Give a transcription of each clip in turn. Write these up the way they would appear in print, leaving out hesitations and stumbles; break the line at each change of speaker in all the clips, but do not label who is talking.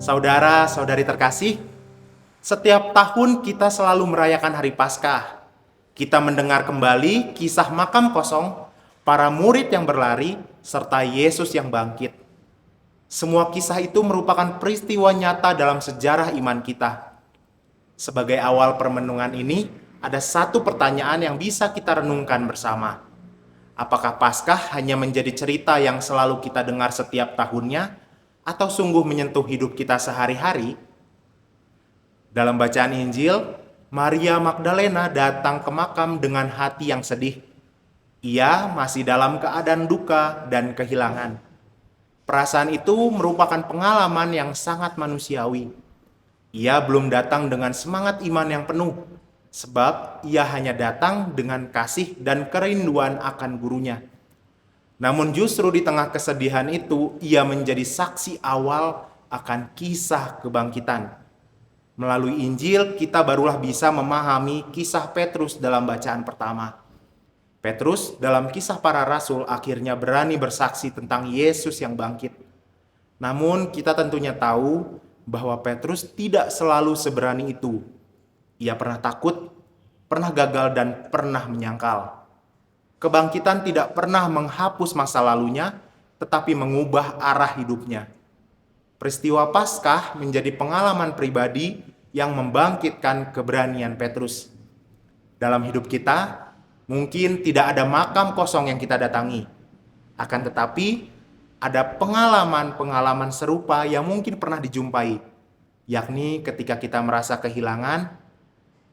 Saudara-saudari terkasih, setiap tahun kita selalu merayakan Hari Paskah. Kita mendengar kembali kisah makam kosong, para murid yang berlari, serta Yesus yang bangkit. Semua kisah itu merupakan peristiwa nyata dalam sejarah iman kita. Sebagai awal permenungan ini, ada satu pertanyaan yang bisa kita renungkan bersama. Apakah Paskah hanya menjadi cerita yang selalu kita dengar setiap tahunnya, atau sungguh menyentuh hidup kita sehari-hari? Dalam bacaan Injil, Maria Magdalena datang ke makam dengan hati yang sedih. Ia masih dalam keadaan duka dan kehilangan. Perasaan itu merupakan pengalaman yang sangat manusiawi. Ia belum datang dengan semangat iman yang penuh, sebab ia hanya datang dengan kasih dan kerinduan akan gurunya. Namun justru di tengah kesedihan itu, ia menjadi saksi awal akan kisah kebangkitan. Melalui Injil, kita barulah bisa memahami kisah Petrus dalam bacaan pertama. Petrus dalam Kisah Para Rasul akhirnya berani bersaksi tentang Yesus yang bangkit. Namun kita tentunya tahu bahwa Petrus tidak selalu seberani itu. Ia pernah takut, pernah gagal, dan pernah menyangkal. Kebangkitan tidak pernah menghapus masa lalunya, tetapi mengubah arah hidupnya. Peristiwa Paskah menjadi pengalaman pribadi yang membangkitkan keberanian Petrus. Dalam hidup kita, mungkin tidak ada makam kosong yang kita datangi. Akan tetapi, ada pengalaman-pengalaman serupa yang mungkin pernah dijumpai, yakni ketika kita merasa kehilangan,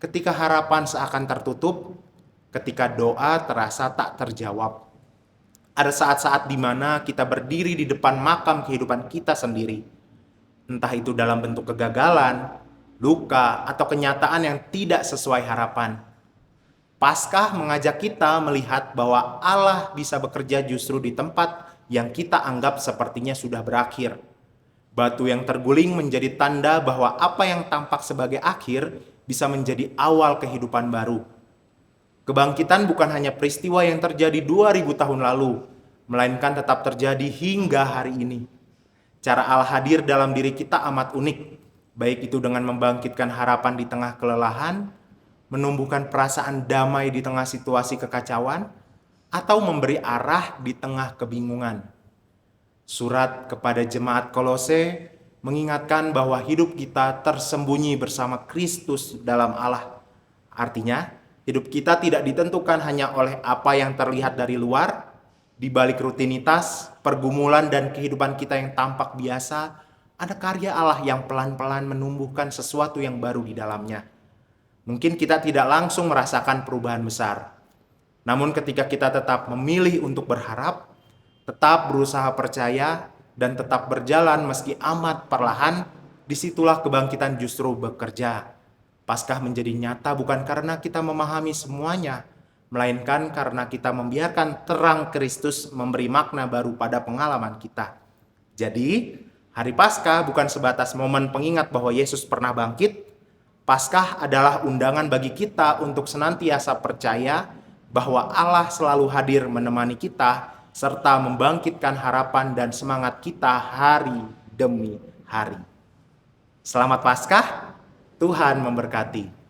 ketika harapan seakan tertutup, ketika doa terasa tak terjawab. Ada saat-saat di mana kita berdiri di depan makam kehidupan kita sendiri. Entah itu dalam bentuk kegagalan, luka, atau kenyataan yang tidak sesuai harapan. Paskah mengajak kita melihat bahwa Allah bisa bekerja justru di tempat yang kita anggap sepertinya sudah berakhir. Batu yang terguling menjadi tanda bahwa apa yang tampak sebagai akhir bisa menjadi awal kehidupan baru. Kebangkitan bukan hanya peristiwa yang terjadi 2000 tahun lalu, melainkan tetap terjadi hingga hari ini. Cara Allah hadir dalam diri kita amat unik, baik itu dengan membangkitkan harapan di tengah kelelahan, menumbuhkan perasaan damai di tengah situasi kekacauan, atau memberi arah di tengah kebingungan. Surat kepada jemaat Kolose mengingatkan bahwa hidup kita tersembunyi bersama Kristus dalam Allah. Artinya, hidup kita tidak ditentukan hanya oleh apa yang terlihat dari luar. Di balik rutinitas, pergumulan, dan kehidupan kita yang tampak biasa, ada karya Allah yang pelan-pelan menumbuhkan sesuatu yang baru di dalamnya. Mungkin kita tidak langsung merasakan perubahan besar. Namun ketika kita tetap memilih untuk berharap, tetap berusaha percaya, dan tetap berjalan meski amat perlahan, disitulah kebangkitan justru bekerja. Paskah menjadi nyata bukan karena kita memahami semuanya, melainkan karena kita membiarkan terang Kristus memberi makna baru pada pengalaman kita. Jadi, Hari Paskah bukan sebatas momen pengingat bahwa Yesus pernah bangkit. Paskah adalah undangan bagi kita untuk senantiasa percaya bahwa Allah selalu hadir menemani kita serta membangkitkan harapan dan semangat kita hari demi hari. Selamat Paskah, Tuhan memberkati.